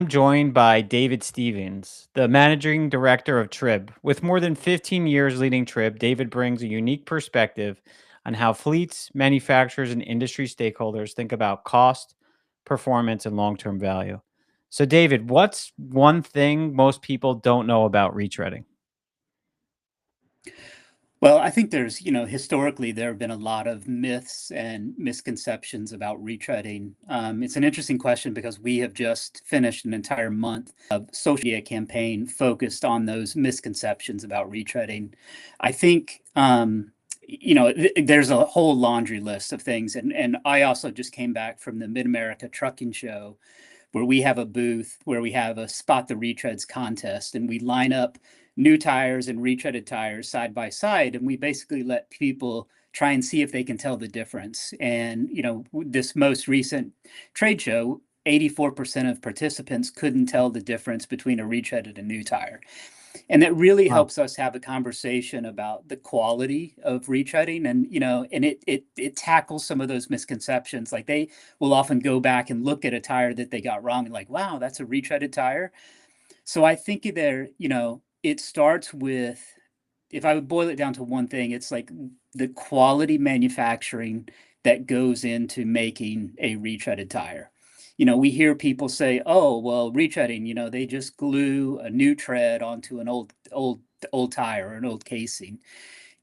I'm joined by David Stevens, the managing director of TRIB. With more than 15 years leading TRIB, David brings a unique perspective on how fleets, manufacturers, and industry stakeholders think about cost, performance, and long term value. So, David, what's one thing most people don't know about retreading? Well, I think there's, historically there have been a lot of myths and misconceptions about retreading. It's an interesting question because we have just finished an entire month of social media campaign focused on those misconceptions about retreading. I think, there's a whole laundry list of things. And I also just came back from the Mid America Trucking Show where we have a booth where we have a Spot the Retreads contest, and we line up new tires and retreaded tires side by side, and we basically let people try and see if they can tell the difference. And this most recent trade show, 84% of participants couldn't tell the difference between a retreaded and new tire. And that really Wow. helps us have a conversation about the quality of retreading. And it tackles some of those misconceptions. Like, they will often go back and look at a tire that they got wrong and like, wow, that's a retreaded tire. So I think it starts with, if I would boil it down to one thing, it's like the quality manufacturing that goes into making a retreaded tire. We hear people say, "Oh, well, retreading, they just glue a new tread onto an old tire or an old casing."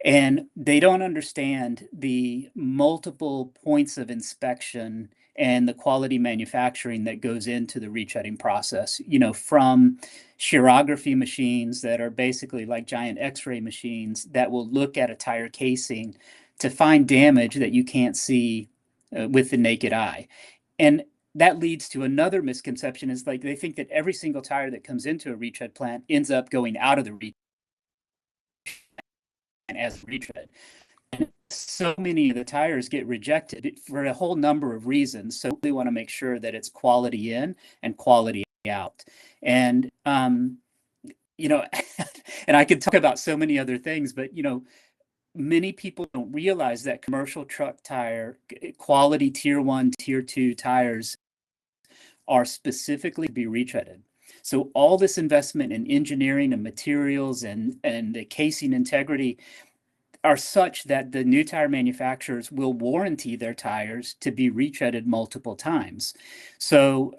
And they don't understand the multiple points of inspection and the quality manufacturing that goes into the retreading process, from chirography machines that are basically like giant x-ray machines that will look at a tire casing to find damage that you can't see with the naked eye. And that leads to another misconception, is like they think that every single tire that comes into a retread plant ends up going out of the retread as a retread. So many of the tires get rejected for a whole number of reasons. So we want to make sure that it's quality in and quality out. And you know, and I could talk about so many other things, but many people don't realize that commercial truck tire quality tier one, tier two tires are specifically to be retreaded. So all this investment in engineering and materials and the casing integrity are such that the new tire manufacturers will warranty their tires to be retreaded multiple times. So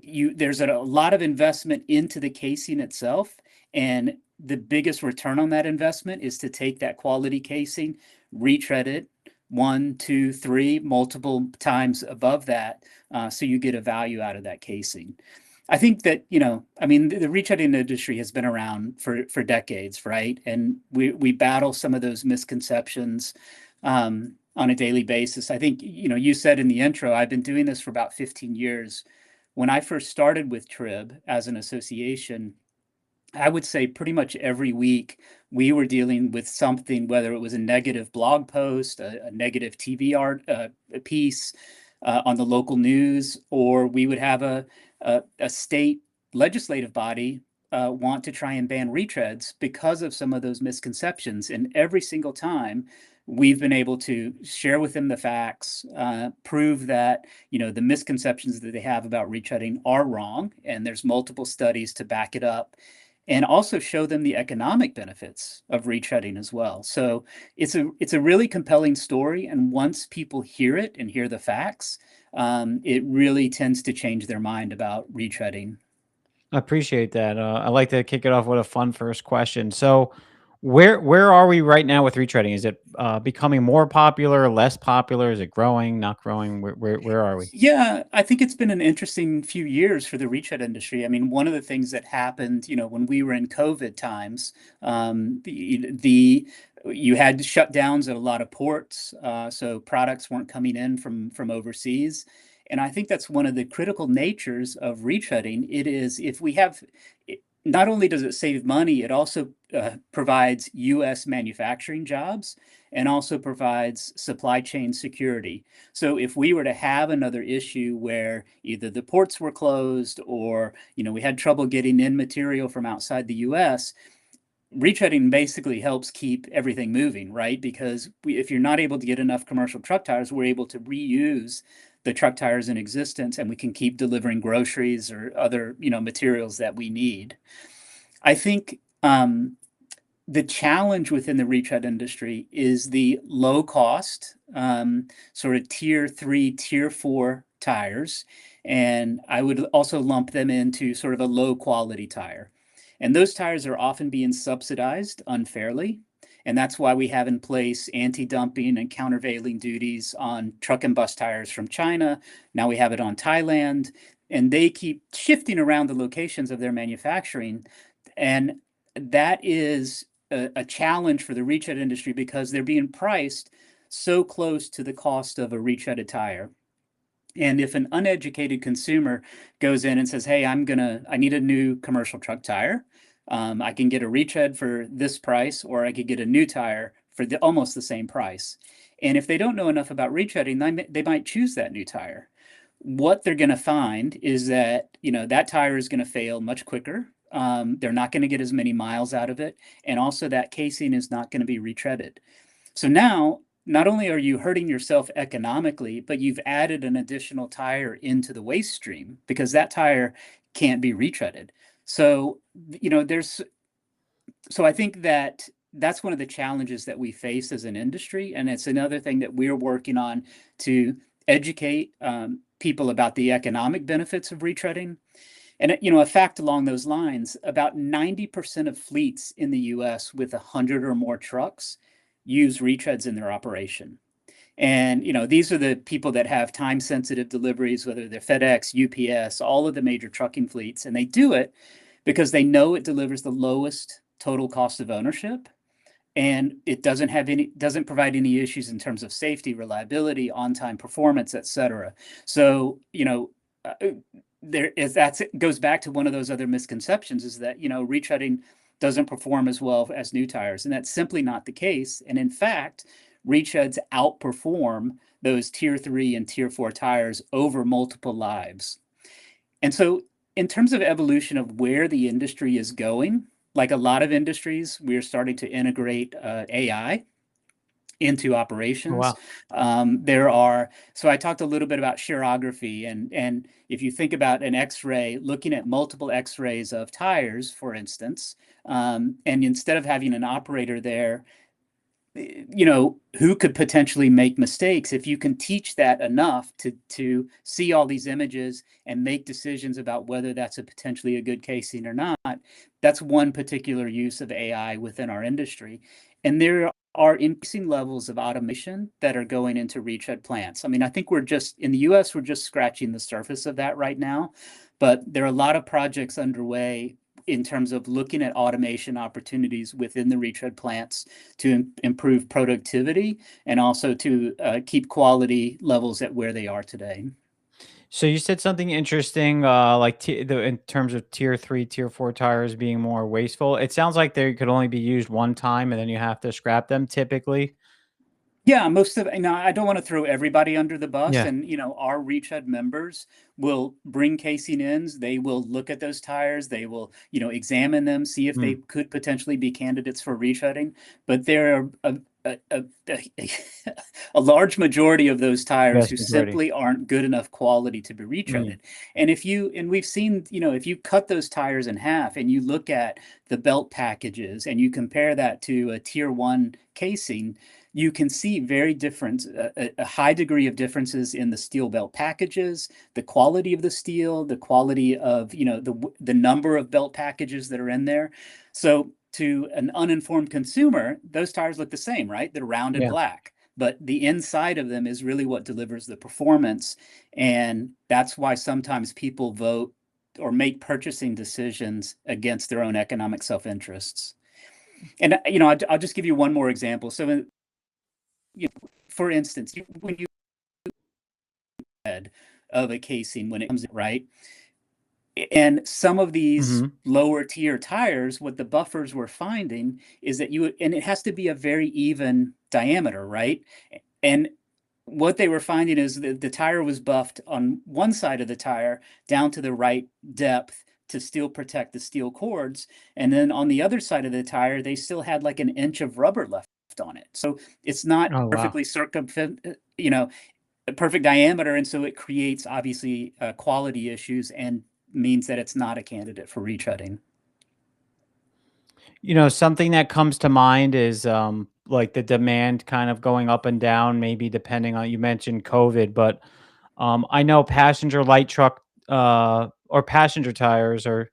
there's a lot of investment into the casing itself, and the biggest return on that investment is to take that quality casing, retread it one, two, three, multiple times above that, so you get a value out of that casing. I think that, I mean, the retreading industry has been around for decades, right? And we battle some of those misconceptions on a daily basis. I think, you said in the intro, I've been doing this for about 15 years. When I first started with TRIB as an association, I would say pretty much every week we were dealing with something, whether it was a negative blog post, a negative TV art a piece on the local news, or we would have a state legislative body want to try and ban retreads because of some of those misconceptions. And every single time we've been able to share with them the facts, prove that the misconceptions that they have about retreading are wrong, and there's multiple studies to back it up, and also show them the economic benefits of retreading as well. So it's a really compelling story, and once people hear it and hear the facts, it really tends to change their mind about retreading. I appreciate that. I like to kick it off with a fun first question. So, where are we right now with retreading? Is it becoming more popular, less popular? Is it growing, not growing? Where are we? Yeah, I think it's been an interesting few years for the retread industry. I mean, one of the things that happened, when we were in COVID times, the you had shutdowns at a lot of ports, so products weren't coming in from overseas. And I think that's one of the critical natures of retreading. It is, if we have, not only does it save money, it also provides U.S. manufacturing jobs and also provides supply chain security. So if we were to have another issue where either the ports were closed or we had trouble getting in material from outside the U.S., retreading basically helps keep everything moving, right? Because if you're not able to get enough commercial truck tires, we're able to reuse the truck tires in existence, and we can keep delivering groceries or other, materials that we need. I think the challenge within the retread industry is the low cost, sort of tier 3, tier 4 tires. And I would also lump them into sort of a low quality tire. And those tires are often being subsidized unfairly. And that's why we have in place anti-dumping and countervailing duties on truck and bus tires from China. Now we have it on Thailand, and they keep shifting around the locations of their manufacturing. And that is a challenge for the retread industry because they're being priced so close to the cost of a retreaded tire. And if an uneducated consumer goes in and says, "Hey, I need a new commercial truck tire. I can get a retread for this price, or I could get a new tire for almost the same price." And if they don't know enough about retreading, they might choose that new tire. What they're going to find is that, that tire is going to fail much quicker. They're not going to get as many miles out of it. And also that casing is not going to be retreaded. So now, not only are you hurting yourself economically, but you've added an additional tire into the waste stream because that tire can't be retreaded. So, so I think that's one of the challenges that we face as an industry. And it's another thing that we're working on to educate people about the economic benefits of retreading. And, a fact along those lines, about 90% of fleets in the US with 100 or more trucks use retreads in their operation. And, these are the people that have time sensitive deliveries, whether they're FedEx, UPS, all of the major trucking fleets. And they do it because they know it delivers the lowest total cost of ownership. And it doesn't provide any issues in terms of safety, reliability, on-time performance, et cetera. So, it goes back to one of those other misconceptions is that, retreading doesn't perform as well as new tires. And that's simply not the case. And in fact, retreads outperform those tier 3 and tier 4 tires over multiple lives. And so in terms of evolution of where the industry is going, like a lot of industries, we're starting to integrate AI into operations. Wow. So I talked a little bit about chirography, and if you think about an X-ray, looking at multiple X-rays of tires, for instance, and instead of having an operator there, who could potentially make mistakes, if you can teach that enough to see all these images and make decisions about whether that's potentially a good casing or not, that's one particular use of AI within our industry. And there are increasing levels of automation that are going into retread plants. I mean, I think in the US, we're just scratching the surface of that right now, but there are a lot of projects underway in terms of looking at automation opportunities within the retread plants to improve productivity and also to keep quality levels at where they are today. So you said something interesting, like in terms of tier 3, tier 4 tires being more wasteful. It sounds like they could only be used one time and then you have to scrap them typically. Yeah, I don't want to throw everybody under the bus, Yeah. and our retread members will bring casing ins. They will look at those tires. They will, examine them, see if they Mm. could potentially be candidates for retreading. But there are a large majority of those tires Vast who majority. simply aren't good enough quality to be Mm. retreaded. And we've seen, if you cut those tires in half and you look at the belt packages and you compare that to a tier 1 casing, you can see a high degree of differences in the steel belt packages, the quality of the steel, the quality of, the number of belt packages that are in there. So to an uninformed consumer, those tires look the same, right? They're round and Yeah. black, but the inside of them is really what delivers the performance. And that's why sometimes people vote or make purchasing decisions against their own economic self-interests. And, I'll just give you one more example. So for instance, when you head of a casing when it comes in, right? And some of these Mhm. lower tier tires, what the buffers were finding is that and it has to be a very even diameter, right? And what they were finding is that the tire was buffed on one side of the tire down to the right depth to still protect the steel cords. And then on the other side of the tire, they still had like an inch of rubber left on it. So it's not Oh, wow. perfectly perfect diameter, and so it creates obviously quality issues and means that it's not a candidate for retreading. Something that comes to mind is like the demand kind of going up and down, maybe depending on, you mentioned COVID, but I know passenger light truck or passenger tires are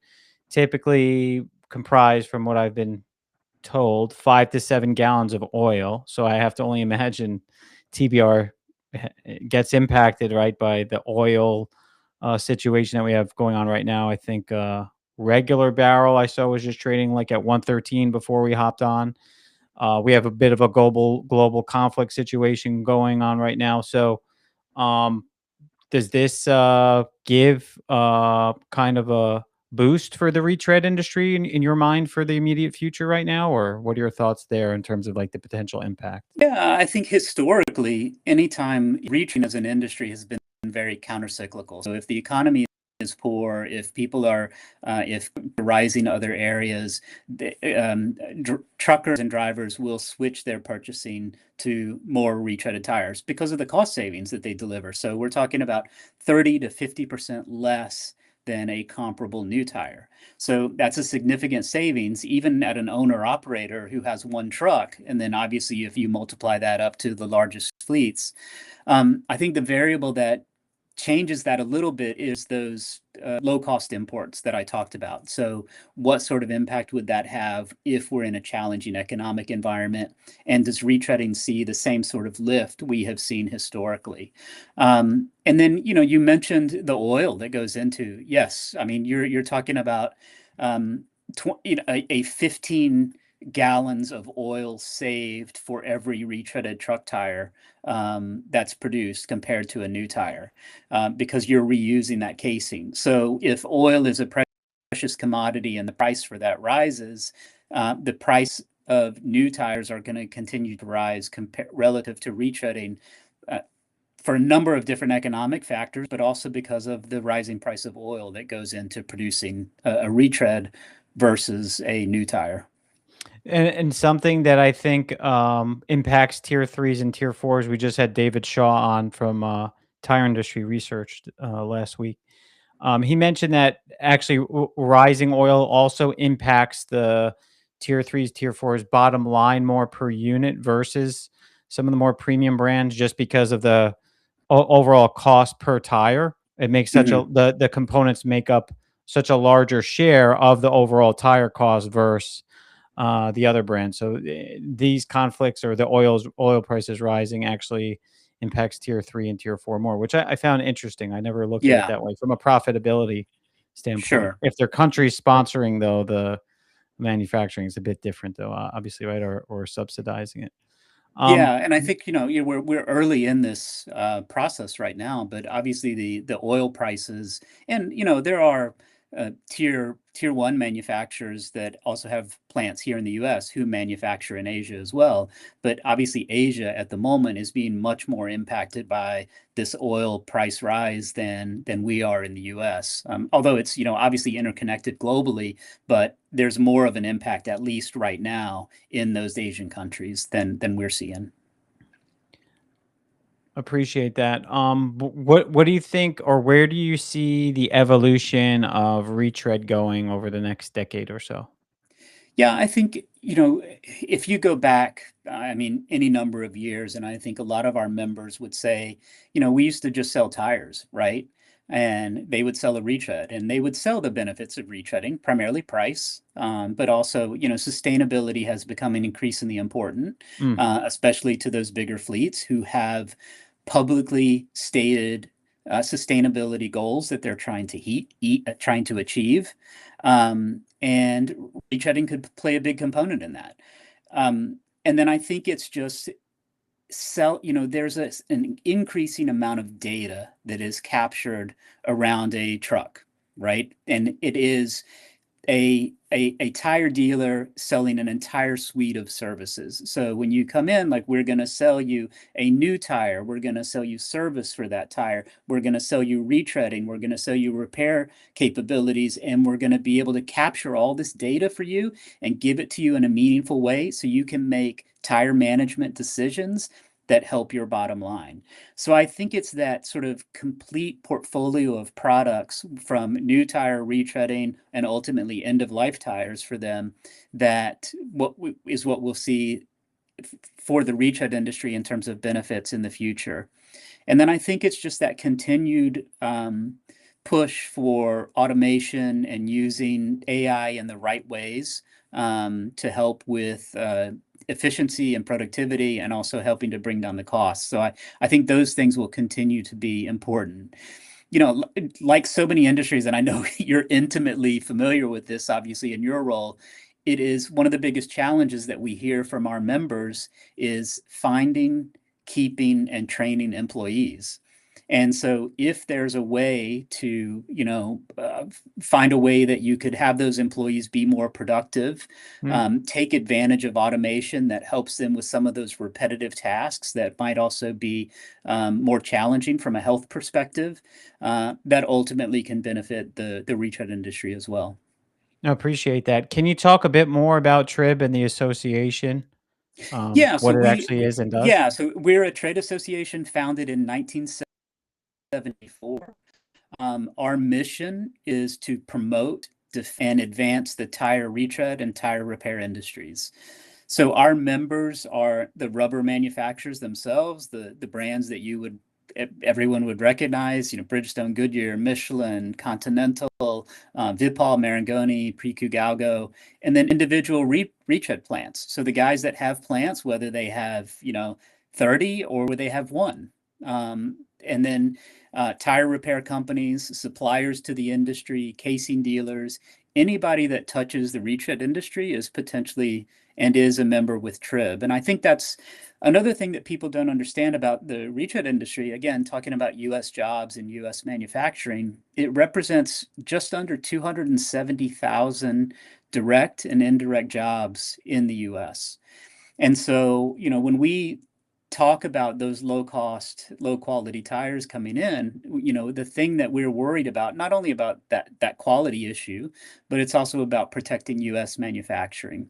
typically comprised, from what I've been told, 5 to 7 gallons of oil. So I have to only imagine TBR gets impacted, right, by the oil situation that we have going on right now. I think regular barrel I saw was just trading like at 113 before we hopped on. We have a bit of a global conflict situation going on right now. So um, does this give kind of a boost for the retread industry in your mind for the immediate future right now? Or what are your thoughts there in terms of like the potential impact? Yeah, I think historically, anytime retreading as an industry has been very countercyclical. So if the economy is poor, if people are, if rising other areas, truckers and drivers will switch their purchasing to more retreaded tires because of the cost savings that they deliver. So we're talking about 30 to 50% less than a comparable new tire. So that's a significant savings, even at an owner operator who has one truck. And then obviously, if you multiply that up to the largest fleets, I think the variable that changes that a little bit is those low cost imports that I talked about. So, what sort of impact would that have if we're in a challenging economic environment? And does retreading see the same sort of lift we have seen historically? And then, you mentioned the oil that goes into. Yes, I mean you're talking about a 15 gallons of oil saved for every retreaded truck tire that's produced compared to a new tire, because you're reusing that casing. So if oil is a precious commodity and the price for that rises, the price of new tires are going to continue to rise relative to retreading, for a number of different economic factors, but also because of the rising price of oil that goes into producing a retread versus a new tire. And something that I think impacts tier threes and tier fours. We just had David Shaw on from Tire Industry Research last week. He mentioned that actually rising oil also impacts the tier threes, tier fours bottom line more per unit versus some of the more premium brands, just because of the overall cost per tire. It makes such a Mm-hmm. the components make up such a larger share of the overall tire cost versus the other brands. So these conflicts, or the oil prices rising, actually impacts tier three and tier four more, which I found interesting. I never looked at it Yeah, that way from a profitability standpoint. sure. If their country's sponsoring, though, the manufacturing is a bit different, though, obviously, right, or subsidizing it. Um, Yeah, and I think we're early in this process right now, but obviously the oil prices, and there are tier one manufacturers that also have plants here in the U.S. who manufacture in Asia as well. But obviously, Asia at the moment is being much more impacted by this oil price rise than we are in the U.S. Although it's obviously interconnected globally, but there's more of an impact, at least right now, in those Asian countries than we're seeing. Appreciate that. What do you think, or where do you see the evolution of retread going over the next decade or so? Yeah, I think, if you go back, I mean, any number of years, and I think a lot of our members would say, we used to just sell tires, right? And they would sell a retread, and they would sell the benefits of retreading, primarily price, but also, sustainability has become increasingly important, Mm. especially to those bigger fleets who have publicly stated sustainability goals that they're trying to trying to achieve. And retreading could play a big component in that. And then I think it's just there's an increasing amount of data that is captured around a truck, right? And it is a tire dealer selling an entire suite of services. So when you come in, like, we're going to sell you a new tire, we're going to sell you service for that tire, we're going to sell you retreading, we're going to sell you repair capabilities, and we're going to be able to capture all this data for you and give it to you in a meaningful way so you can make tire management decisions that help your bottom line. So I think it's that sort of complete portfolio of products from new tire retreading and ultimately end of life tires for them that is what we'll see for the retread industry in terms of benefits in the future. And then I think it's just that continued push for automation and using AI in the right ways to help with efficiency and productivity, and also helping to bring down the costs. So I think those things will continue to be important. You know, like so many industries, and I know you're intimately familiar with this, obviously, in your role, it is one of the biggest challenges that we hear from our members is finding, keeping, and training employees. And so if there's a way to, find a way that you could have those employees be more productive, take advantage of automation that helps them with some of those repetitive tasks that might also be more challenging from a health perspective, that ultimately can benefit the retread industry as well. I appreciate that. Can you talk a bit more about TRIB and the association, Yeah, so what it we actually is and does? yeah, so we're a trade association founded in 1974. Our mission is to promote and advance the tire retread and tire repair industries. So our members are the rubber manufacturers themselves, the brands that everyone would recognize, Bridgestone, Goodyear, Michelin, Continental, Vipal, Marangoni, Precu Galgo, and then individual retread plants. So the guys that have plants, whether they have, 30 or whether they have one. And then tire repair companies, suppliers to the industry, casing dealers, anybody that touches the retread industry is potentially and is a member with TRIB. And I think that's another thing that people don't understand about the retread industry. Again, talking about US jobs and US manufacturing, it represents just under 270,000 direct and indirect jobs in the US. And so, when we talk about those low cost, low quality tires coming in, the thing that we're worried about, not only about that quality issue, but it's also about protecting US manufacturing.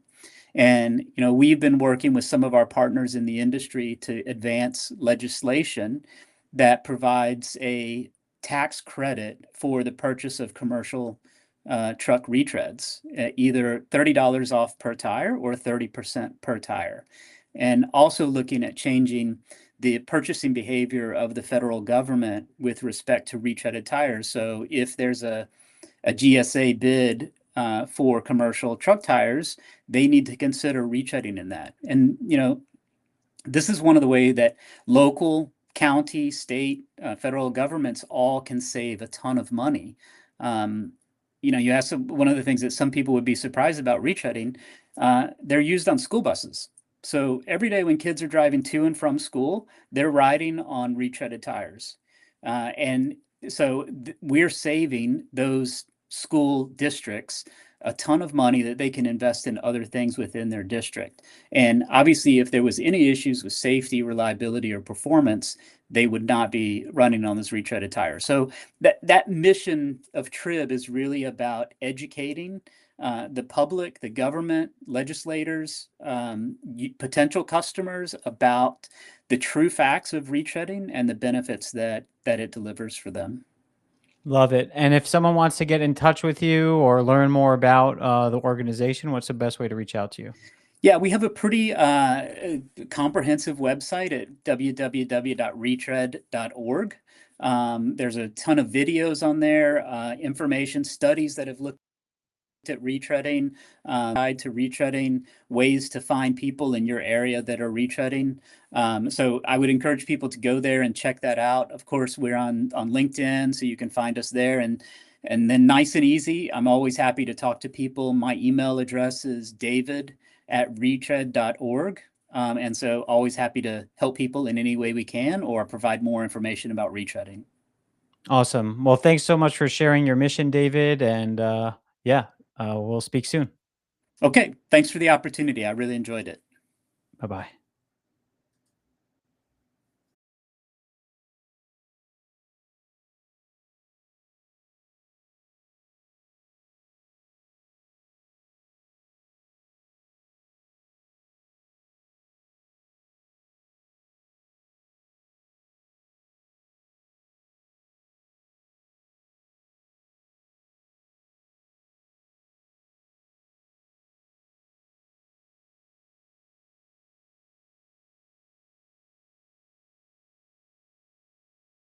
And, we've been working with some of our partners in the industry to advance legislation that provides a tax credit for the purchase of commercial truck retreads, either $30 off per tire or 30% per tire. And also looking at changing the purchasing behavior of the federal government with respect to retreaded tires. So if there's a GSA bid for commercial truck tires, they need to consider retreading in that. And, this is one of the ways that local, county, state, federal governments all can save a ton of money. You asked one of the things that some people would be surprised about retreading, they're used on school buses. So every day when kids are driving to and from school, they're riding on retreaded tires. And so we're saving those school districts a ton of money that they can invest in other things within their district. And obviously, if there was any issues with safety, reliability, or performance, they would not be running on those retreaded tires. So that mission of TRIB is really about educating the public, the government, legislators, potential customers about the true facts of retreading and the benefits that it delivers for them. Love it. And if someone wants to get in touch with you or learn more about the organization, what's the best way to reach out to you? Yeah, we have a pretty comprehensive website at www.retread.org. There's a ton of videos on there, information, studies that have looked at retreading, guide to retreading, ways to find people in your area that are retreading. So I would encourage people to go there and check that out. Of course, we're on LinkedIn, so you can find us there. And then nice and easy, I'm always happy to talk to people. My email address is david@retread.org. And so always happy to help people in any way we can or provide more information about retreading. Awesome. Well, thanks so much for sharing your mission, David. And yeah, we'll speak soon. Okay, thanks for the opportunity. I really enjoyed it. Bye bye.